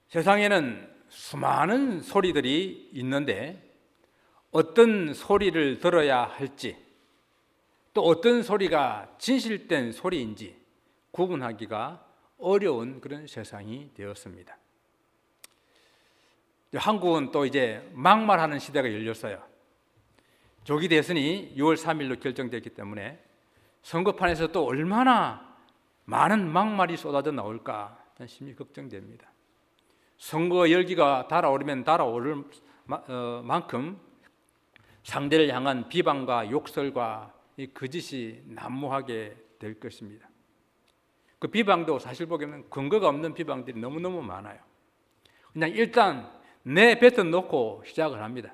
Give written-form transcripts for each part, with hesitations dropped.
세상에는 수많은 소리들이 있는데 어떤 소리를 들어야 할지, 또 어떤 소리가 진실된 소리인지 구분하기가 어려운 그런 세상이 되었습니다. 한국은 또 이제 막말하는 시대가 열렸어요. 조기 대선이 6월 3일로 결정됐기 때문에 선거판에서 또 얼마나 많은 막말이 쏟아져 나올까 심히 걱정됩니다. 선거 열기가 달아오르면 달아오를 만큼 상대를 향한 비방과 욕설과 이 거짓이 난무하게 될 것입니다. 그 비방도 사실 보기에는 근거가 없는 비방들이 너무너무 많아요. 그냥 일단 내뱉어 놓고 시작을 합니다.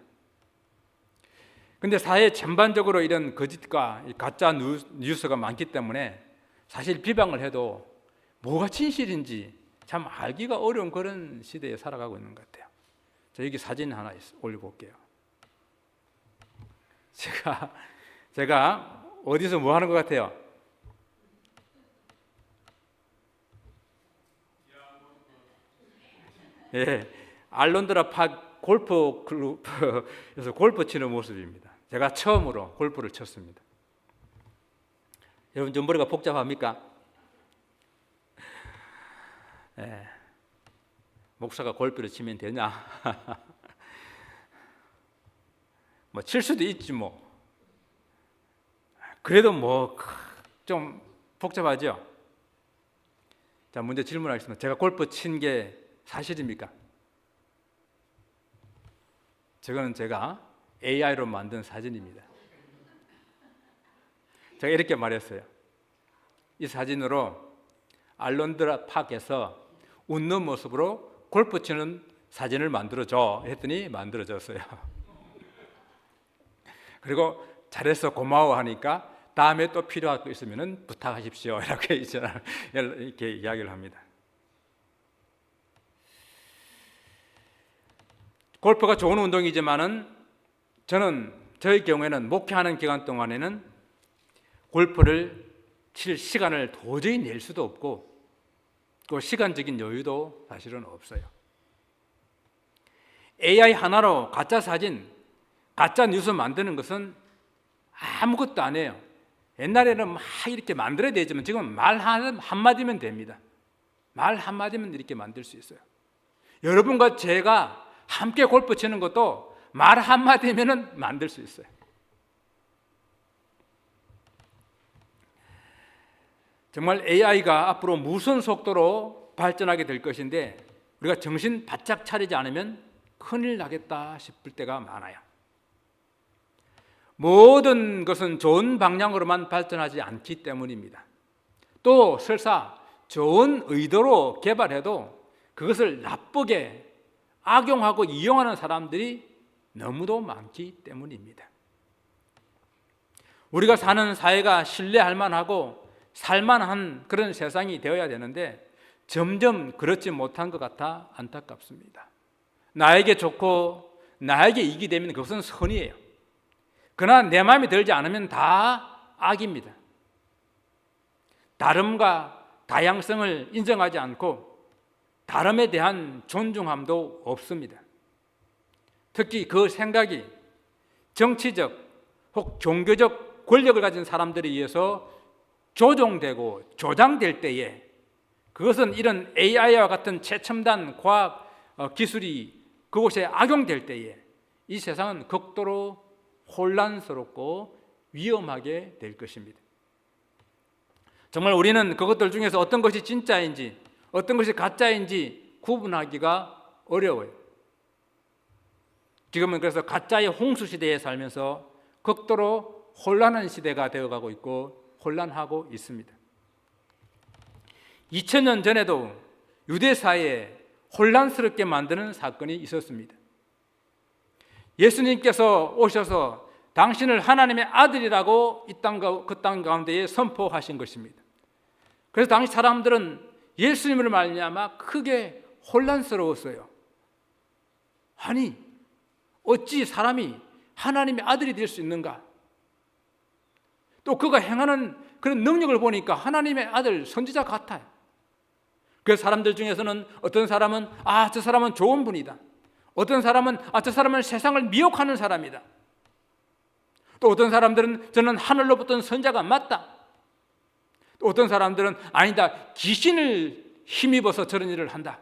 근데 사회 전반적으로 이런 거짓과 가짜 뉴스가 많기 때문에 사실 비방을 해도 뭐가 진실인지 참 알기가 어려운 그런 시대에 살아가고 있는 것 같아요. 자, 여기 사진 하나 올려볼게요. 제가 어디서 뭐 하는 것 같아요? 예, 알론드라 팍 골프 클럽에서 골프 치는 모습입니다. 제가 처음으로 골프를 쳤습니다. 여러분 좀 머리가 복잡합니까? 예, 목사가 골프를 치면 되냐? 뭐 칠 수도 있지 뭐. 그래도 뭐 좀 복잡하죠? 자, 먼저 질문하겠습니다. 제가 골프 친 게 사실입니까? 저거는 제가 AI로 만든 사진입니다. 제가 이렇게 말했어요. 이 사진으로 알론드라 팍에서 웃는 모습으로 골프 치는 사진을 만들어줘 했더니 만들어졌어요. 그리고 잘해서 고마워 하니까 다음에 또 필요할 거 있으면 부탁하십시오 이렇게 이야기를 합니다. 골프가 좋은 운동이지만은 저의 경우에는 목회하는 기간 동안에는 골프를 칠 시간을 도저히 낼 수도 없고 그 시간적인 여유도 사실은 없어요. AI 하나로 가짜 사진, 가짜 뉴스 만드는 것은 아무것도 안 해요. 옛날에는 막 이렇게 만들어야 되지만 지금 말 한마디면 됩니다. 말 한마디면 이렇게 만들 수 있어요. 여러분과 제가 함께 골프 치는 것도 말 한마디면 만들 수 있어요. 정말 AI가 앞으로 무슨 속도로 발전하게 될 것인데 우리가 정신 바짝 차리지 않으면 큰일 나겠다 싶을 때가 많아요. 모든 것은 좋은 방향으로만 발전하지 않기 때문입니다. 또 설사 좋은 의도로 개발해도 그것을 나쁘게 악용하고 이용하는 사람들이 너무도 많기 때문입니다. 우리가 사는 사회가 신뢰할 만하고 살만한 그런 세상이 되어야 되는데 점점 그렇지 못한 것 같아 안타깝습니다. 나에게 좋고 나에게 이익이 되면 그것은 선이에요. 그러나 내 마음에 들지 않으면 다 악입니다. 다름과 다양성을 인정하지 않고 다름에 대한 존중함도 없습니다. 특히 그 생각이 정치적 혹 종교적 권력을 가진 사람들에 의해서 조종되고 조장될 때에 그것은 이런 AI와 같은 최첨단 과학 기술이 그곳에 악용될 때에 이 세상은 극도로 혼란스럽고 위험하게 될 것입니다. 정말 우리는 그것들 중에서 어떤 것이 진짜인지 어떤 것이 가짜인지 구분하기가 어려워요. 지금은 그래서 가짜의 홍수 시대에 살면서 극도로 혼란한 시대가 되어가고 있고 혼란하고 있습니다. 2000년 전에도 유대 사회에 혼란스럽게 만드는 사건이 있었습니다. 예수님께서 오셔서 당신을 하나님의 아들이라고 그 땅 가운데에 선포하신 것입니다. 그래서 당시 사람들은 예수님을 말미암아 크게 혼란스러웠어요. 아니, 어찌 사람이 하나님의 아들이 될 수 있는가? 또 그가 행하는 그런 능력을 보니까 하나님의 아들 선지자 같아요. 그 사람들 중에서는 어떤 사람은 저 사람은 좋은 분이다. 어떤 사람은 저 사람은 세상을 미혹하는 사람이다. 또 어떤 사람들은 저는 하늘로부터 온 선자가 맞다. 또 어떤 사람들은 아니다, 귀신을 힘입어서 저런 일을 한다.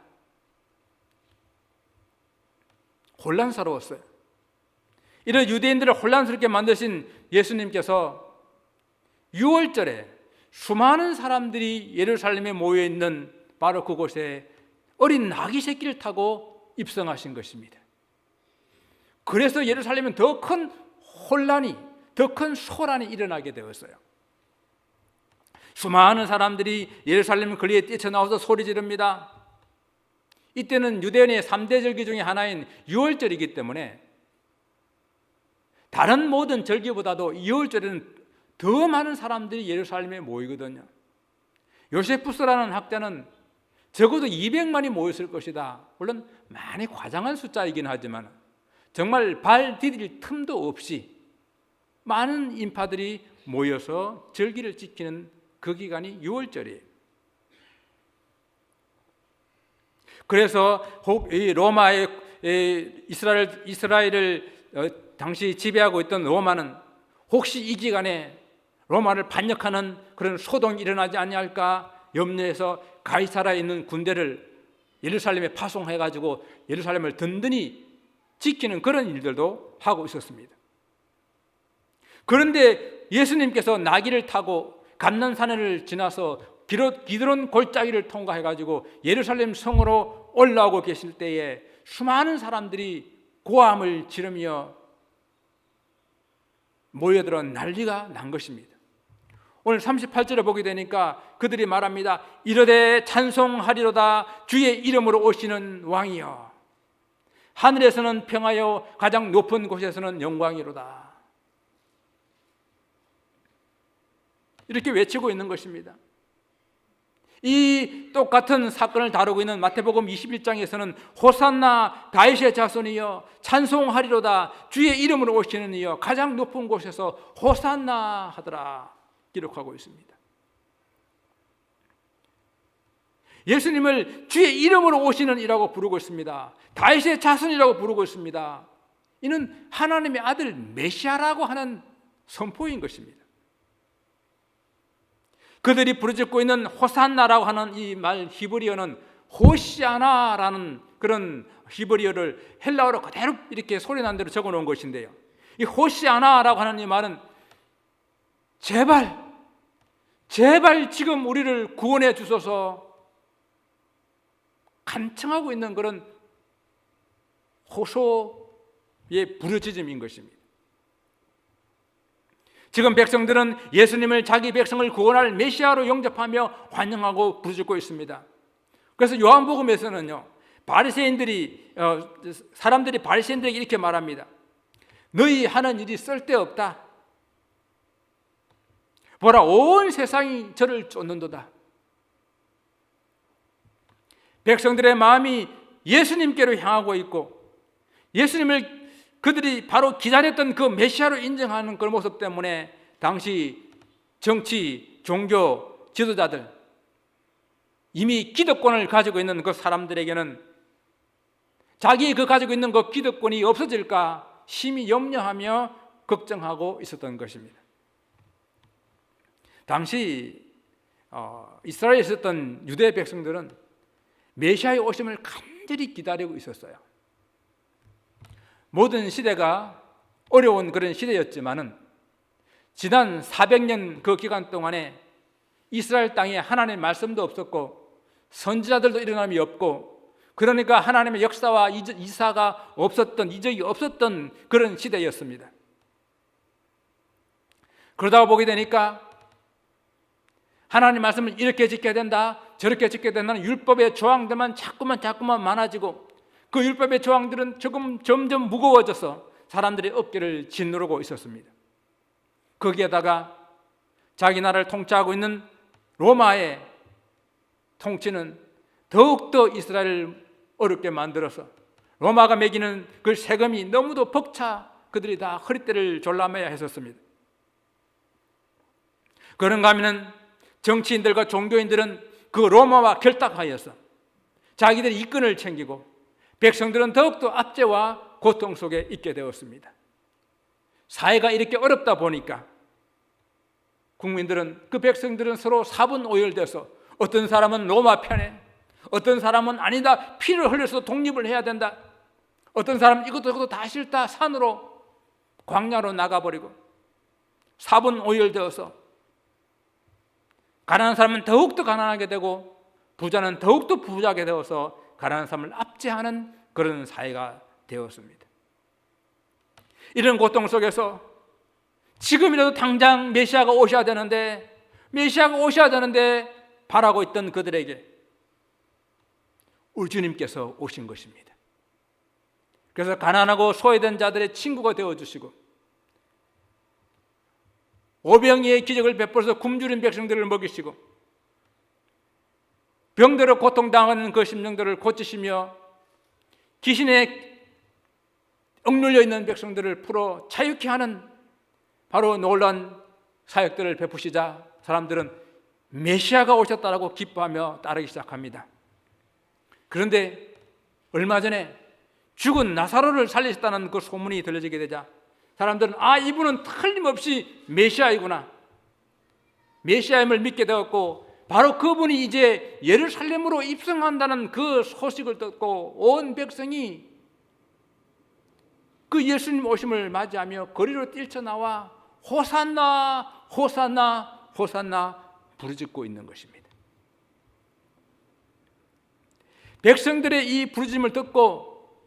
혼란스러웠어요. 이런 유대인들을 혼란스럽게 만드신 예수님께서 6월절에 수많은 사람들이 예루살렘에 모여있는 바로 그곳에 어린 나귀 새끼를 타고 입성하신 것입니다. 그래서 예루살렘은 더 큰 혼란이, 더 큰 소란이 일어나게 되었어요. 수많은 사람들이 예루살렘 거리에 뛰쳐나와서 소리 지릅니다. 이때는 유대인의 3대 절기 중에 하나인 유월절이기 때문에 다른 모든 절기보다도 유월절에는 더 많은 사람들이 예루살렘에 모이거든요. 요세푸스라는 학자는 적어도 200만이 모였을 것이다. 물론 많이 과장한 숫자이긴 하지만 정말 발 디딜 틈도 없이 많은 인파들이 모여서 절기를 지키는 그 기간이 유월절이에요. 그래서 이 로마의 이스라엘을 당시 지배하고 있던 로마는 혹시 이 기간에 로마를 반역하는 그런 소동이 일어나지 아니할까 염려해서 가이사라에 있는 군대를 예루살렘에 파송해가지고 예루살렘을 든든히 지키는 그런 일들도 하고 있었습니다. 그런데 예수님께서 나귀를 타고 감난산을 지나서 기드론 골짜기를 통과해가지고 예루살렘 성으로 올라오고 계실 때에 수많은 사람들이 고함을 지르며 모여들어 난리가 난 것입니다. 오늘 38절에 보게 되니까 그들이 말합니다. 이르되 찬송하리로다 주의 이름으로 오시는 왕이여, 하늘에서는 평하여 가장 높은 곳에서는 영광이로다. 이렇게 외치고 있는 것입니다. 이 똑같은 사건을 다루고 있는 마태복음 21장에서는 호산나 다윗의 자손이여 찬송하리로다 주의 이름으로 오시는 이여 가장 높은 곳에서 호산나 하더라 기록하고 있습니다. 예수님을 주의 이름으로 오시는 이라고 부르고 있습니다. 다윗의 자손이라고 부르고 있습니다. 이는 하나님의 아들 메시아라고 하는 선포인 것입니다. 그들이 부르짖고 있는 호산나라고 하는 이 말 히브리어는 호시아나라는 그런 히브리어를 헬라어로 그대로 이렇게 소리난 대로 적어 놓은 것인데요. 이 호시아나라고 하는 이 말은 제발 지금 우리를 구원해 주소서 간청하고 있는 그런 호소의 부르짖음인 것입니다. 지금 백성들은 예수님을 자기 백성을 구원할 메시아로 영접하며 환영하고 부르짖고 있습니다. 그래서 요한복음에서는요, 사람들이 바리새인들에게 이렇게 말합니다. 너희 하는 일이 쓸데없다. 보라, 온 세상이 저를 쫓는도다. 백성들의 마음이 예수님께로 향하고 있고 예수님을 그들이 바로 기다렸던 그 메시아로 인정하는 그 모습 때문에 당시 정치, 종교 지도자들, 이미 기득권을 가지고 있는 그 사람들에게는 자기 가지고 있는 그 기득권이 없어질까 심히 염려하며 걱정하고 있었던 것입니다. 당시 이스라엘에 있었던 유대 백성들은 메시아의 오심을 간절히 기다리고 있었어요. 모든 시대가 어려운 그런 시대였지만은 지난 400년 그 기간 동안에 이스라엘 땅에 하나님의 말씀도 없었고 선지자들도 일어남이 없고, 그러니까 하나님의 역사와 이사가 없었던, 이적이 없었던 그런 시대였습니다. 그러다가 보게 되니까 하나님 말씀을 이렇게 지켜야 된다, 저렇게 지켜야 된다는 율법의 조항들만 자꾸만 많아지고, 그 율법의 조항들은 점점 무거워져서 사람들의 어깨를 짓누르고 있었습니다. 거기에다가 자기 나라를 통치하고 있는 로마의 통치는 더욱더 이스라엘을 어렵게 만들어서 로마가 매기는 그 세금이 너무도 벅차 그들이 다 허리띠를 졸라매야 했었습니다. 그런가 하면 정치인들과 종교인들은 그 로마와 결탁하여서 자기들의 이권을 챙기고 백성들은 더욱더 압제와 고통 속에 있게 되었습니다. 사회가 이렇게 어렵다 보니까 국민들은, 그 백성들은 서로 사분오열돼서 어떤 사람은 로마 편에, 어떤 사람은 아니다, 피를 흘려서 독립을 해야 된다, 어떤 사람은 이것도 다 싫다, 산으로 광야로 나가버리고 사분오열되어서 가난한 사람은 더욱더 가난하게 되고 부자는 더욱더 부자하게 되어서 가난한 사람을 압제하는 그런 사회가 되었습니다. 이런 고통 속에서 지금이라도 당장 메시아가 오셔야 되는데 바라고 있던 그들에게 우리 주님께서 오신 것입니다. 그래서 가난하고 소외된 자들의 친구가 되어주시고 오병이의 기적을 베풀어서 굶주린 백성들을 먹이시고 병들어 고통당하는 그 심령들을 고치시며 귀신에 억눌려 있는 백성들을 풀어 자유케 하는 바로 놀라운 사역들을 베푸시자 사람들은 메시아가 오셨다라고 기뻐하며 따르기 시작합니다. 그런데 얼마 전에 죽은 나사로를 살리셨다는 그 소문이 들려지게 되자 사람들은 이분은 틀림없이 메시아이구나, 메시아임을 믿게 되었고 바로 그분이 이제 예루살렘으로 입성한다는 그 소식을 듣고 온 백성이 그 예수님 오심을 맞이하며 거리로 뛰쳐나와 호산나 호산나 호산나 부르짖고 있는 것입니다. 백성들의 이 부르짖음을 듣고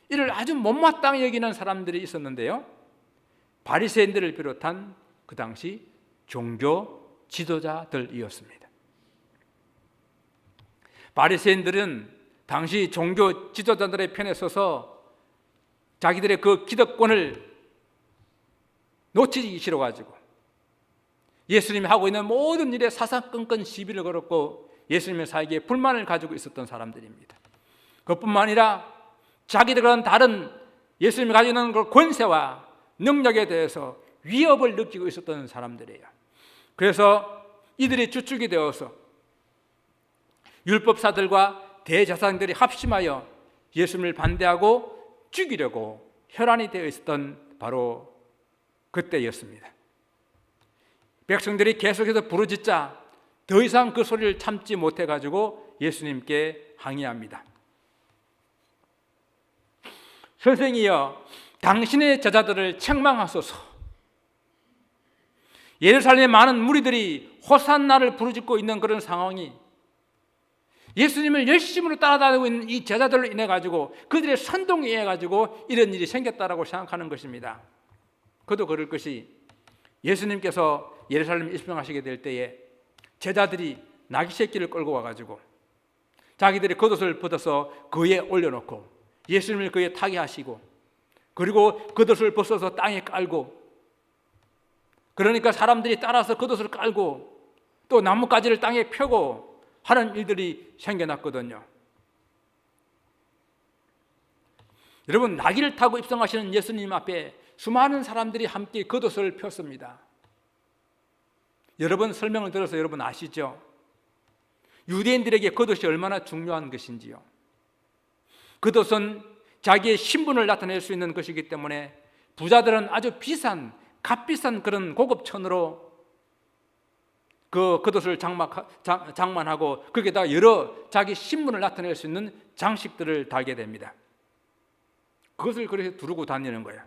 이를 아주 못마땅히 여기는 사람들이 있었는데요, 바리새인들을 비롯한 그 당시 종교 지도자들이었습니다. 바리새인들은 당시 종교 지도자들의 편에 서서 자기들의 그 기득권을 놓치기 싫어가지고 예수님이 하고 있는 모든 일에 사사건건 시비를 걸었고 예수님의 사역에 불만을 가지고 있었던 사람들입니다. 그뿐만 아니라 자기들은 다른 예수님이 가지고 있는 그 권세와 능력에 대해서 위협을 느끼고 있었던 사람들이에요. 그래서 이들이 주축이 되어서 율법사들과 대제사장들이 합심하여 예수님을 반대하고 죽이려고 혈안이 되어 있었던 바로 그때였습니다. 백성들이 계속해서 부르짖자 더 이상 그 소리를 참지 못해가지고 예수님께 항의합니다. 선생이여, 당신의 제자들을 책망하소서. 예루살렘의 많은 무리들이 호산나를 부르짖고 있는 그런 상황이 예수님을 열심으로 따라다니고 있는 이 제자들로 인해 가지고 그들의 선동에 의해 가지고 이런 일이 생겼다라고 생각하는 것입니다. 그도 그럴 것이 예수님께서 예루살렘에 입성하시게 될 때에 제자들이 나귀 새끼를 끌고 와가지고 자기들의 겉옷을 벗어서 그에 올려놓고 예수님을 그에 타게 하시고 그리고 겉옷을 벗어서 땅에 깔고, 그러니까 사람들이 따라서 겉옷을 깔고 또 나뭇가지를 땅에 펴고 하는 일들이 생겨났거든요. 여러분, 나귀를 타고 입성하시는 예수님 앞에 수많은 사람들이 함께 겉옷을 폈습니다. 여러 번 설명을 들어서 여러분 아시죠? 유대인들에게 겉옷이 얼마나 중요한 것인지요. 겉옷은 자기의 신분을 나타낼 수 있는 것이기 때문에 부자들은 아주 비싼, 값비싼 그런 고급 천으로 그 겉옷을 장만하고 거기에다가 여러 자기 신분을 나타낼 수 있는 장식들을 달게 됩니다. 그것을 그래서 두르고 다니는 거예요.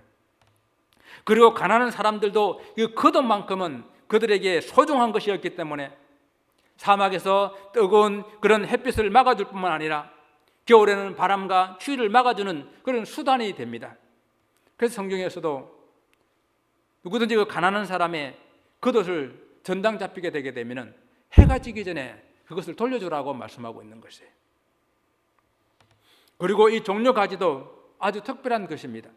그리고 가난한 사람들도 이 겉옷만큼은 그들에게 소중한 것이었기 때문에 사막에서 뜨거운 그런 햇빛을 막아줄 뿐만 아니라 겨울에는 바람과 추위를 막아주는 그런 수단이 됩니다. 그래서 성경에서도 누구든지 그 가난한 사람의 겉옷을 전당 잡히게 되게 되면 해가 지기 전에 그것을 돌려주라고 말씀하고 있는 것이에요. 그리고 이 종려가지도 아주 특별한 것입니다.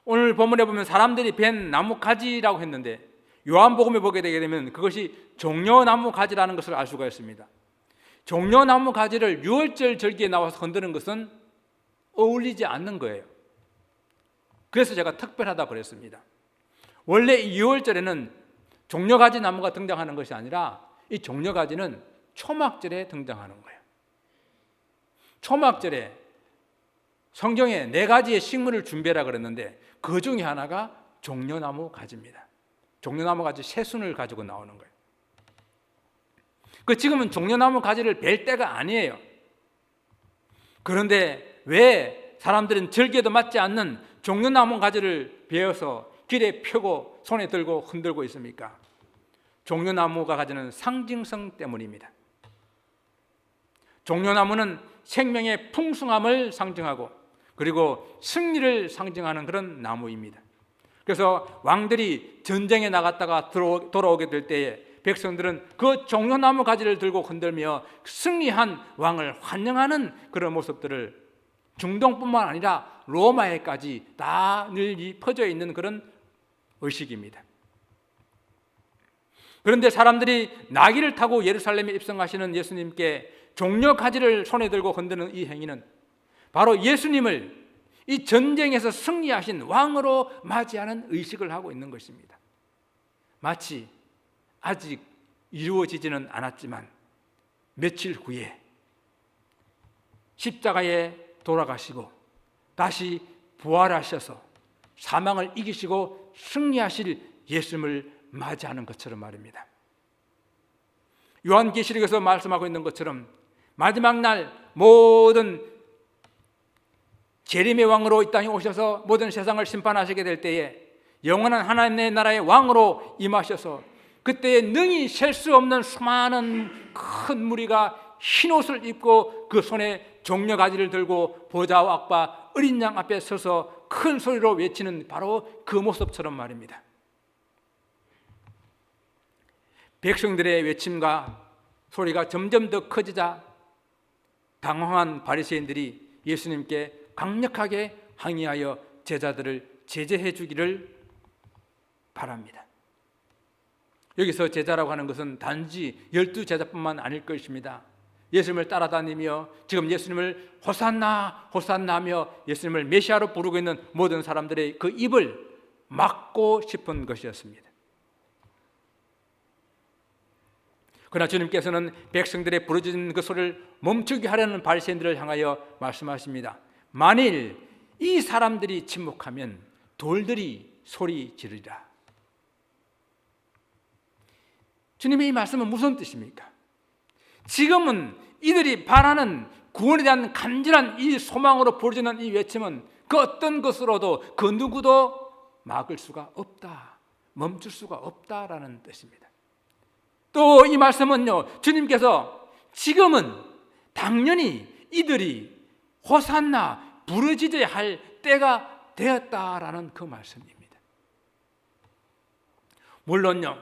오늘 본문에 보면 사람들이 벤 나뭇가지라고 했는데 요한복음에 보게 되게 되면 그것이 종려나무가지라는 것을 알 수가 있습니다. 종려나무가지를 유월절 절기에 나와서 건드는 것은 어울리지 않는 거예요. 그래서 제가 특별하다고 그랬습니다. 원래 이 유월절에는 종려가지 나무가 등장하는 것이 아니라 이 종려가지는 초막절에 등장하는 거예요. 초막절에 성경에 4가지의 식물을 준비하라 그랬는데 그 중에 하나가 종려나무 가지입니다. 종려나무 가지 새순을 가지고 나오는 거예요. 지금은 종려나무 가지를 벨 때가 아니에요. 그런데 왜 사람들은 절기에도 맞지 않는 종려나무 가지를 베어서 길에 펴고 손에 들고 흔들고 있습니까? 종려나무가 가지는 상징성 때문입니다. 종려나무는 생명의 풍성함을 상징하고 그리고 승리를 상징하는 그런 나무입니다. 그래서 왕들이 전쟁에 나갔다가 돌아오게 될 때에 백성들은 그 종려나무 가지를 들고 흔들며 승리한 왕을 환영하는 그런 모습들을 중동뿐만 아니라 로마에까지 다 널리 퍼져 있는 그런 의식입니다. 그런데 사람들이 나귀를 타고 예루살렘에 입성하시는 예수님께 종려 가지를 손에 들고 흔드는 이 행위는 바로 예수님을 이 전쟁에서 승리하신 왕으로 맞이하는 의식을 하고 있는 것입니다. 마치 아직 이루어지지는 않았지만 며칠 후에 십자가에 돌아가시고 다시 부활하셔서 사망을 이기시고 승리하실 예수님을 맞이하는 것처럼 말입니다. 요한계시록에서 말씀하고 있는 것처럼 마지막 날 모든 재림의 왕으로 이 땅에 오셔서 모든 세상을 심판하시게 될 때에 영원한 하나님의 나라의 왕으로 임하셔서 그때에 능히 셀 수 없는 수많은 큰 무리가 흰옷을 입고 그 손에 종려가지를 들고 보좌와 악바 어린 양 앞에 서서 큰 소리로 외치는 바로 그 모습처럼 말입니다. 백성들의 외침과 소리가 점점 더 커지자 당황한 바리새인들이 예수님께 강력하게 항의하여 제자들을 제재해 주기를 바랍니다. 여기서 제자라고 하는 것은 단지 12제자뿐만 아닐 것입니다. 예수님을 따라다니며 지금 예수님을 호산나 호산나며 예수님을 메시아로 부르고 있는 모든 사람들의 그 입을 막고 싶은 것이었습니다. 그러나 주님께서는 백성들의 부르짖는 그 소리를 멈추게 하려는 바리새인들을 향하여 말씀하십니다. 만일 이 사람들이 침묵하면 돌들이 소리 지르리라. 주님의 이 말씀은 무슨 뜻입니까? 지금은 이들이 바라는 구원에 대한 간절한 이 소망으로 부르짖는 이 외침은 그 어떤 것으로도 그 누구도 막을 수가 없다, 멈출 수가 없다라는 뜻입니다. 또 이 말씀은요, 주님께서 지금은 당연히 이들이 호산나 부르짖어야 할 때가 되었다라는 그 말씀입니다. 물론요,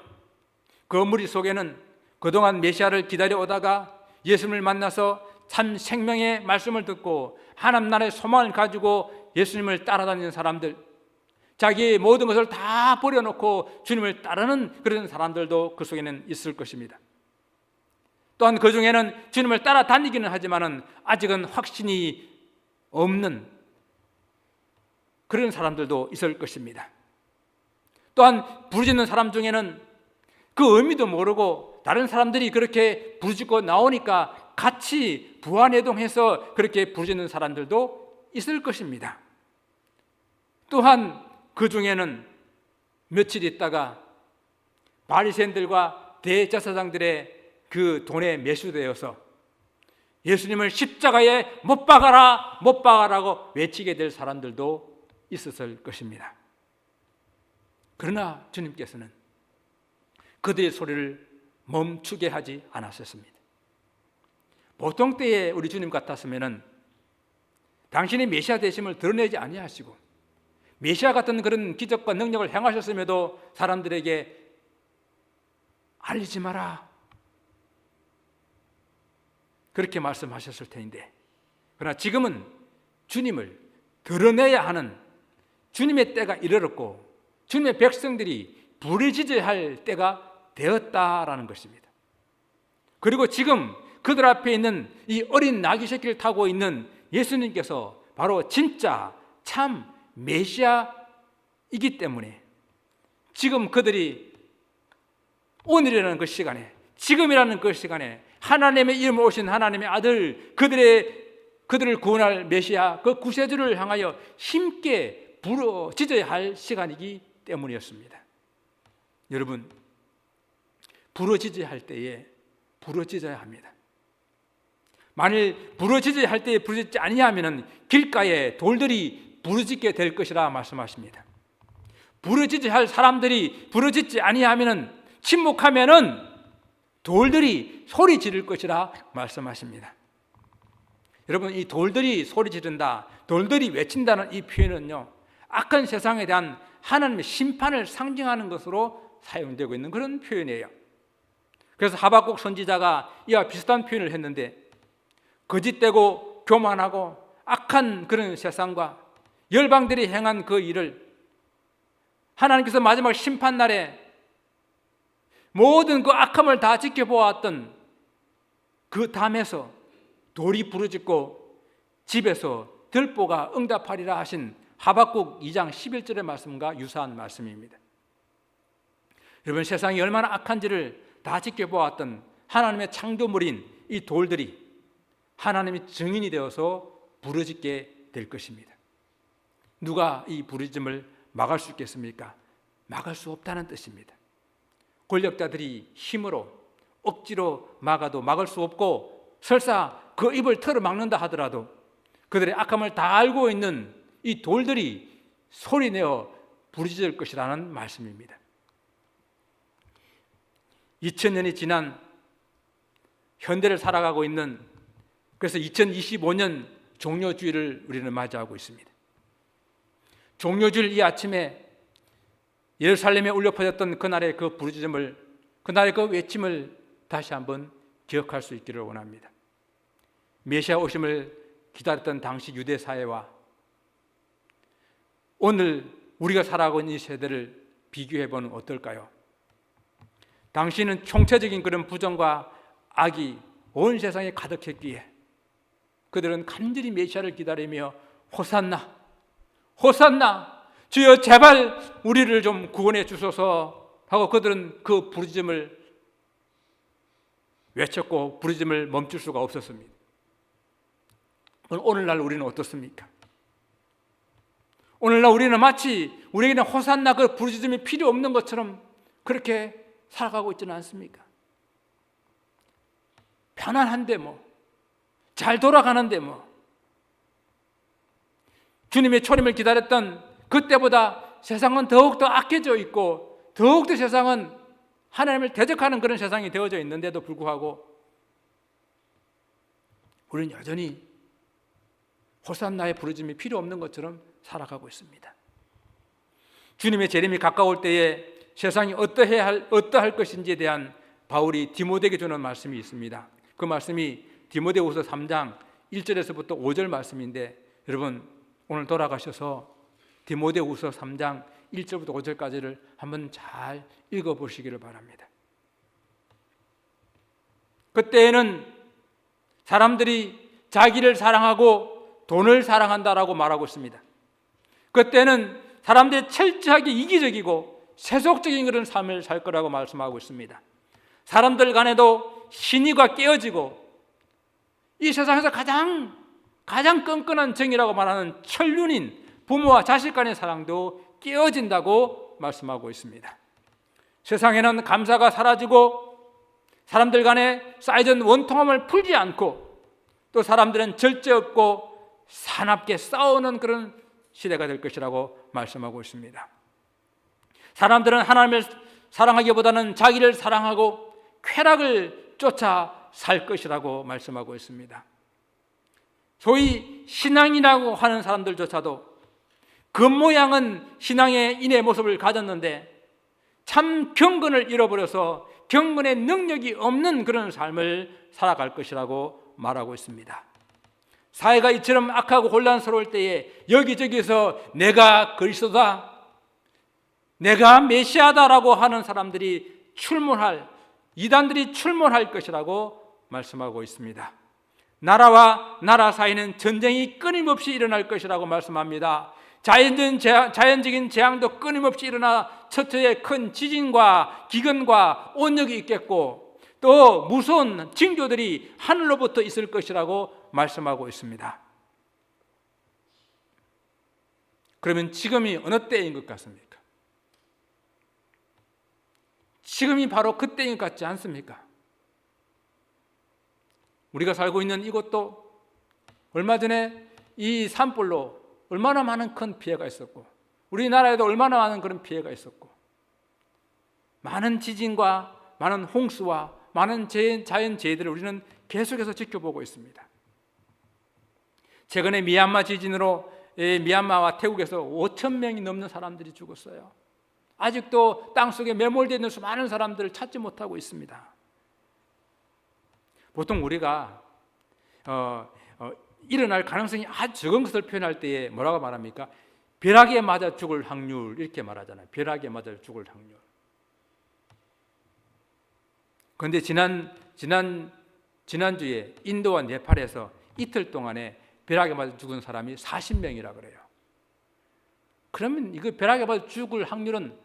그 무리 속에는 그동안 메시아를 기다려오다가 예수님을 만나서 참 생명의 말씀을 듣고 하나님 나라의 소망을 가지고 예수님을 따라다니는 사람들, 자기의 모든 것을 다 버려놓고 주님을 따르는 그런 사람들도 그 속에는 있을 것입니다. 또한 그 중에는 주님을 따라다니기는 하지만 아직은 확신이 없는 그런 사람들도 있을 것입니다. 또한 부르짖는 사람 중에는 그 의미도 모르고 다른 사람들이 그렇게 부르짖고 나오니까 같이 부안해동해서 그렇게 부르짖는 사람들도 있을 것입니다. 또한 그 중에는 며칠 있다가 바리새인들과 대제사장들의 그 돈에 매수되어서 예수님을 십자가에 못 박아라, 못 박아라고 외치게 될 사람들도 있었을 것입니다. 그러나 주님께서는 그들의 소리를 멈추게 하지 않았었습니다. 보통 때에 우리 주님 같았으면은 당신의 메시아 되심을 드러내지 아니하시고 메시아 같은 그런 기적과 능력을 행하셨음에도 사람들에게 알리지 마라, 그렇게 말씀하셨을 텐데, 그러나 지금은 주님을 드러내야 하는 주님의 때가 이르렀고 주님의 백성들이 부르짖어야 할 때가 되었다라는 것입니다. 그리고 지금 그들 앞에 있는 이 어린 나귀 새끼를 타고 있는 예수님께서 바로 진짜 참 메시아이기 때문에 지금 그들이 오늘이라는 그 시간에 지금이라는 그 시간에 하나님의 이름으로 오신 하나님의 아들, 그들을 구원할 메시아, 그 구세주를 향하여 힘께 부르짖어야 할 시간이기 때문이었습니다. 여러분, 부르짖어야 할 때에 부르짖어야 합니다. 만일 부르짖어야 할 때에 부르짖지 아니하면 길가에 돌들이 부르짖게 될 것이라 말씀하십니다. 부르짖어야 할 사람들이 부르짖지 아니하면, 침묵하면은 돌들이 소리 지를 것이라 말씀하십니다. 여러분, 이 돌들이 소리 지른다, 돌들이 외친다는 이 표현은요, 악한 세상에 대한 하나님의 심판을 상징하는 것으로 사용되고 있는 그런 표현이에요. 그래서 하박국 선지자가 이와 비슷한 표현을 했는데, 거짓되고 교만하고 악한 그런 세상과 열방들이 행한 그 일을 하나님께서 마지막 심판날에 모든 그 악함을 다 지켜보았던 그 담에서 돌이 부르짖고 집에서 들보가 응답하리라 하신 하박국 2장 11절의 말씀과 유사한 말씀입니다. 여러분, 세상이 얼마나 악한지를 다 지켜보았던 하나님의 창조물인 이 돌들이 하나님의 증인이 되어서 부르짖게 될 것입니다. 누가 이 부르짖음을 막을 수 있겠습니까? 막을 수 없다는 뜻입니다. 권력자들이 힘으로 억지로 막아도 막을 수 없고, 설사 그 입을 털어 막는다 하더라도 그들의 악함을 다 알고 있는 이 돌들이 소리내어 부르짖을 것이라는 말씀입니다. 2000년이 지난 현대를 살아가고 있는, 그래서 2025년 종료주일을 우리는 맞이하고 있습니다. 종료주일 이 아침에 예루살렘에 울려 퍼졌던 그날의 그 부르짖음을, 그날의 그 외침을 다시 한번 기억할 수 있기를 원합니다. 메시아 오심을 기다렸던 당시 유대 사회와 오늘 우리가 살아가고 있는 이 세대를 비교해보면 어떨까요? 당시는 총체적인 그런 부정과 악이 온 세상에 가득했기에 그들은 간절히 메시아를 기다리며 호산나, 호산나, 주여 제발 우리를 좀 구원해 주소서 하고 그들은 그 부르짖음을 외쳤고 부르짖음을 멈출 수가 없었습니다. 오늘날 우리는 어떻습니까? 오늘날 우리는 마치 우리에게는 호산나 그 부르짖음이 필요 없는 것처럼 그렇게 살아가고 있지는 않습니까? 편안한데 잘 돌아가는데 주님의 초림을 기다렸던 그때보다 세상은 더욱더 악해져 있고 더욱더 세상은 하나님을 대적하는 그런 세상이 되어져 있는데도 불구하고 우리는 여전히 호산나의 부르짖음이 필요 없는 것처럼 살아가고 있습니다. 주님의 재림이 가까울 때에 세상이 어떠할 것인지에 대한 바울이 디모데에게 주는 말씀이 있습니다. 그 말씀이 디모데후서 3장 1절에서부터 5절 말씀인데, 여러분 오늘 돌아가셔서 디모데후서 3장 1절부터 5절까지를 한번 잘 읽어보시기를 바랍니다. 그때에는 사람들이 자기를 사랑하고 돈을 사랑한다라고 말하고 있습니다. 그때는 사람들이 철저하게 이기적이고 세속적인 그런 삶을 살 거라고 말씀하고 있습니다. 사람들 간에도 신의가 깨어지고 이 세상에서 가장 끈끈한 정이라고 말하는 천륜인 부모와 자식 간의 사랑도 깨어진다고 말씀하고 있습니다. 세상에는 감사가 사라지고 사람들 간에 쌓여진 원통함을 풀지 않고 또 사람들은 절제 없고 사납게 싸우는 그런 시대가 될 것이라고 말씀하고 있습니다. 사람들은 하나님을 사랑하기보다는 자기를 사랑하고 쾌락을 쫓아 살 것이라고 말씀하고 있습니다. 소위 신앙이라고 하는 사람들조차도 겉모양은 신앙의 인의 모습을 가졌는데 참 경건을 잃어버려서 경건의 능력이 없는 그런 삶을 살아갈 것이라고 말하고 있습니다. 사회가 이처럼 악하고 혼란스러울 때에 여기저기서 내가 그리스도다, 내가 메시아다라고 하는 사람들이 이단들이 출몰할 것이라고 말씀하고 있습니다. 나라와 나라 사이는 전쟁이 끊임없이 일어날 것이라고 말씀합니다. 자연적인 재앙도 끊임없이 일어나 처처에 큰 지진과 기근과 온역이 있겠고 또 무서운 징조들이 하늘로부터 있을 것이라고 말씀하고 있습니다. 그러면 지금이 어느 때인 것 같습니까? 지금이 바로 그때인 것 같지 않습니까? 우리가 살고 있는 이곳도 얼마 전에 이 산불로 얼마나 많은 큰 피해가 있었고, 우리나라에도 얼마나 많은 그런 피해가 있었고, 많은 지진과 많은 홍수와 많은 자연재해들을 우리는 계속해서 지켜보고 있습니다. 최근에 미얀마 지진으로 미얀마와 태국에서 5천 명이 넘는 사람들이 죽었어요. 아직도 땅속에 매몰되어 있는 수많은 사람들을 찾지 못하고 있습니다. 보통 우리가 일어날 가능성이 아주 적은 것을 표현할 때에 뭐라고 말합니까? 벼락에 맞아 죽을 확률, 이렇게 말하잖아요. 벼락에 맞아 죽을 확률. 그런데 지난주에 인도와 네팔에서 이틀 동안에 벼락에 맞아 죽은 사람이 40명이라 그래요. 그러면 이거 벼락에 맞아 죽을 확률은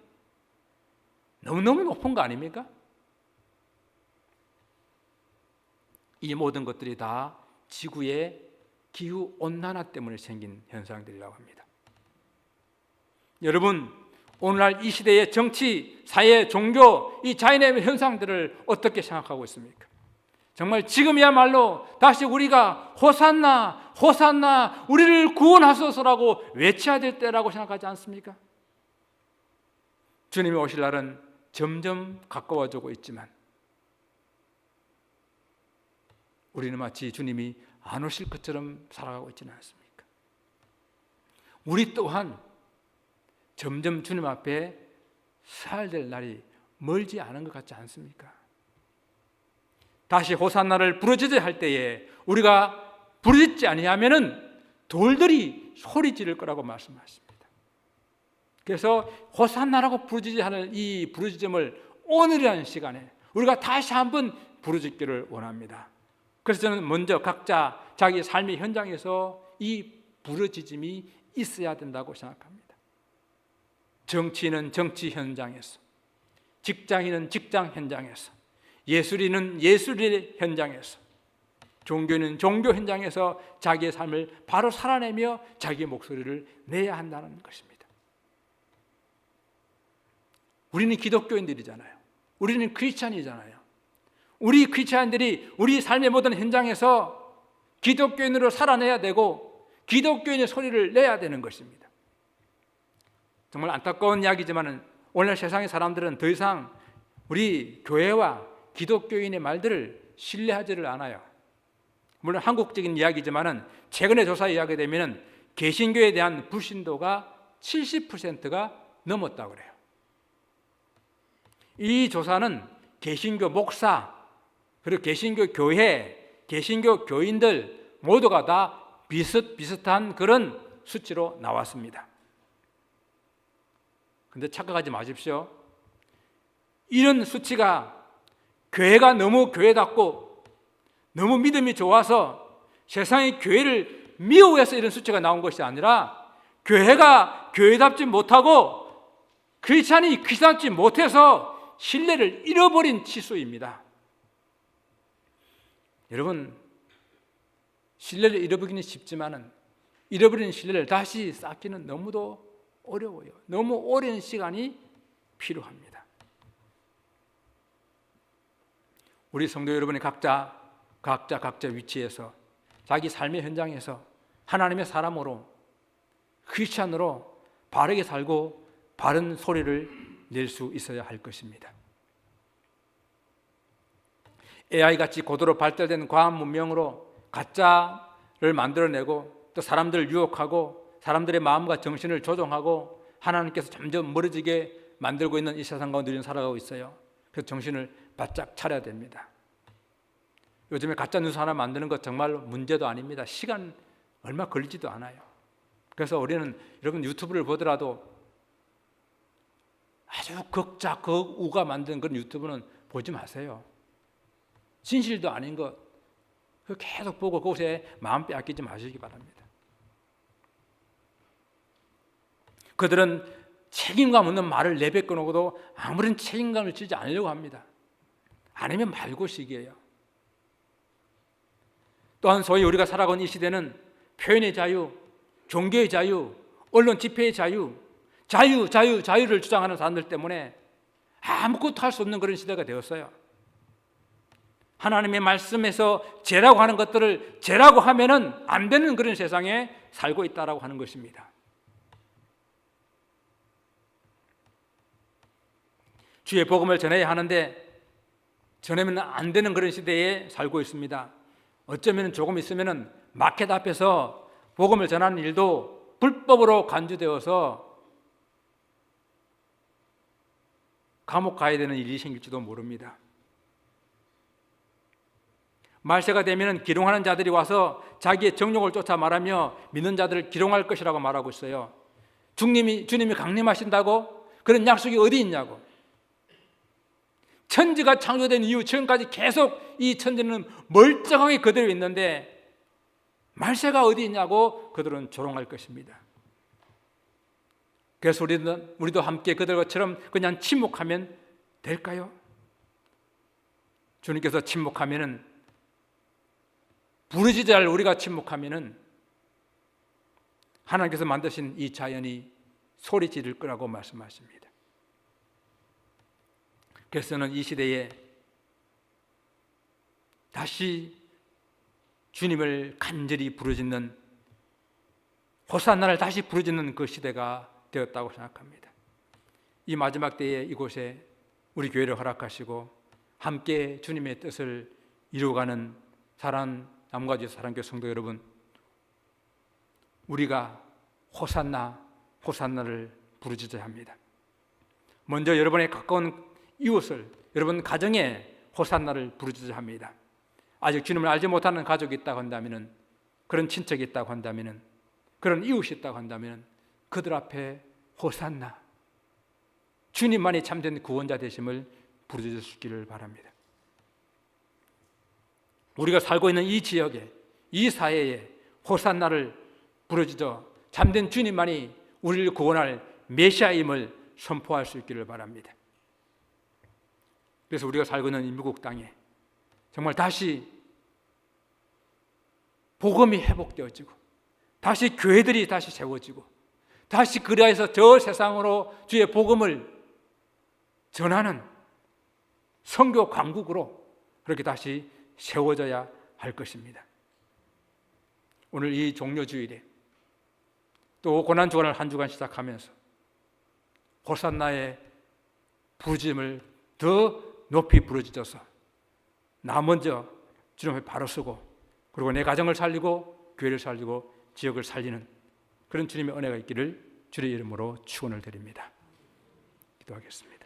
너무너무 높은 거 아닙니까? 이 모든 것들이 다 지구의 기후온난화 때문에 생긴 현상들이라고 합니다. 여러분, 오늘날 이 시대의 정치, 사회, 종교, 이 자연의 현상들을 어떻게 생각하고 있습니까? 정말 지금이야말로 다시 우리가 호산나, 호산나, 우리를 구원하소서라고 외쳐야 될 때라고 생각하지 않습니까? 주님이 오실 날은 점점 가까워지고 있지만 우리는 마치 주님이 안 오실 것처럼 살아가고 있지는 않습니까? 우리 또한 점점 주님 앞에 서야 될 날이 멀지 않은 것 같지 않습니까? 다시 호산나를 부르짖어야 할 때에 우리가 부르짖지 아니하면은 돌들이 소리 지를 거라고 말씀하십니다. 그래서 호산나라고 부르짖어야 하는 이 부르짖음을 오늘이라는 시간에 우리가 다시 한번 부르짖기를 원합니다. 그래서 저는 먼저 각자 자기 삶의 현장에서 이 부르짖음이 있어야 된다고 생각합니다. 정치인은 정치 현장에서, 직장인은 직장 현장에서, 예술인은 예술의 현장에서, 종교는 종교 현장에서 자기의 삶을 바로 살아내며 자기의 목소리를 내야 한다는 것입니다. 우리는 기독교인들이잖아요. 우리는 크리스찬이잖아요. 우리 크리스찬들이 우리 삶의 모든 현장에서 기독교인으로 살아내야 되고 기독교인의 소리를 내야 되는 것입니다. 정말 안타까운 이야기지만 오늘 세상의 사람들은 더 이상 우리 교회와 기독교인의 말들을 신뢰하지를 않아요. 물론 한국적인 이야기지만 최근의 조사에 의하게 되면 개신교에 대한 불신도가 70%가 넘었다고 그래요. 이 조사는 개신교 목사, 그리고 개신교 교회, 개신교 교인들 모두가 다 비슷비슷한 그런 수치로 나왔습니다. 그런데 착각하지 마십시오. 이런 수치가 교회가 너무 교회답고 너무 믿음이 좋아서 세상의 교회를 미워해서 이런 수치가 나온 것이 아니라 교회가 교회답지 못하고 크리스찬이 크리스찬답지 못해서 신뢰를 잃어버린 치수입니다. 여러분, 신뢰를 잃어버리기는 쉽지만 잃어버린 신뢰를 다시 쌓기는 너무도 어려워요. 너무 오랜 시간이 필요합니다. 우리 성도 여러분이 각자 위치에서 자기 삶의 현장에서 하나님의 사람으로 크리스찬으로 바르게 살고 바른 소리를 낼 수 있어야 할 것입니다. AI같이 고도로 발달된 과학 문명으로 가짜를 만들어내고 또 사람들을 유혹하고 사람들의 마음과 정신을 조종하고 하나님께서 점점 멀어지게 만들고 있는 이 세상 가운데 우리는 살아가고 있어요. 그래서 정신을 바짝 차려야 됩니다. 요즘에 가짜 뉴스 하나 만드는 것 정말 문제도 아닙니다. 시간 얼마 걸리지도 않아요. 그래서 우리는 여러분 유튜브를 보더라도 아주 극자 극우가 만든 그런 유튜브는 보지 마세요. 진실도 아닌 것 계속 보고 그곳에 마음 빼앗기지 마시기 바랍니다. 그들은 책임감 없는 말을 내뱉고 오고도 아무런 책임감을 지지 않으려고 합니다. 아니면 말고 시기예요. 또한 소위 우리가 살아가는 이 시대는 표현의 자유, 종교의 자유, 언론 집회의 자유를 주장하는 사람들 때문에 아무것도 할 수 없는 그런 시대가 되었어요. 하나님의 말씀에서 죄라고 하는 것들을 죄라고 하면은 안 되는 그런 세상에 살고 있다라고 하는 것입니다. 주의 복음을 전해야 하는데 전하면 안 되는 그런 시대에 살고 있습니다. 어쩌면 조금 있으면 마켓 앞에서 복음을 전하는 일도 불법으로 간주되어서 감옥 가야 되는 일이 생길지도 모릅니다. 말세가 되면 기롱하는 자들이 와서 자기의 정욕을 쫓아 말하며 믿는 자들을 기롱할 것이라고 말하고 있어요. 주님이 강림하신다고? 그런 약속이 어디 있냐고. 천지가 창조된 이후 지금까지 계속 이 천지는 멀쩡하게 그대로 있는데 말세가 어디 있냐고 그들은 조롱할 것입니다. 그래서 우리도 함께 그들처럼 그냥 침묵하면 될까요? 주님께서 침묵하면은, 부르짖어야 할 우리가 침묵하면은 하나님께서 만드신 이 자연이 소리 지를 거라고 말씀하십니다. 그래서 저는 이 시대에 다시 주님을 간절히 부르짖는, 호산나를 다시 부르짖는 그 시대가 되었다고 생각합니다. 이 마지막 때에 이곳에 우리 교회를 허락하시고 함께 주님의 뜻을 이루어가는 사랑하는 남가주 사랑교회 성도 여러분, 우리가 호산나를 부르짖어야 합니다. 먼저 여러분의 가까운 이웃을, 여러분 가정에 호산나를 부르짖어야 합니다. 아직 주님을 알지 못하는 가족이 있다고 한다면, 그런 친척이 있다고 한다면, 그런 이웃이 있다고 한다면 그들 앞에 호산나, 주님만이 참된 구원자 되심을 부르짖으시기를 바랍니다. 우리가 살고 있는 이 지역에, 이 사회에 호산나를 부르짖어 참된 주님만이 우리를 구원할 메시아임을 선포할 수 있기를 바랍니다. 그래서 우리가 살고 있는 이 미국 땅에 정말 다시 복음이 회복되어지고, 다시 교회들이 다시 세워지고, 다시 그리하여서 저 세상으로 주의 복음을 전하는 선교 강국으로 그렇게 다시 세워져야 할 것입니다. 오늘 이 종료주일에 또 고난주간을 한 주간 시작하면서 호산나의 부르짖음을 더 높이 부르짖어서 나 먼저 주님 앞에 바로 서고, 그리고 내 가정을 살리고 교회를 살리고 지역을 살리는 그런 주님의 은혜가 있기를 주의 이름으로 축원을 드립니다. 기도하겠습니다.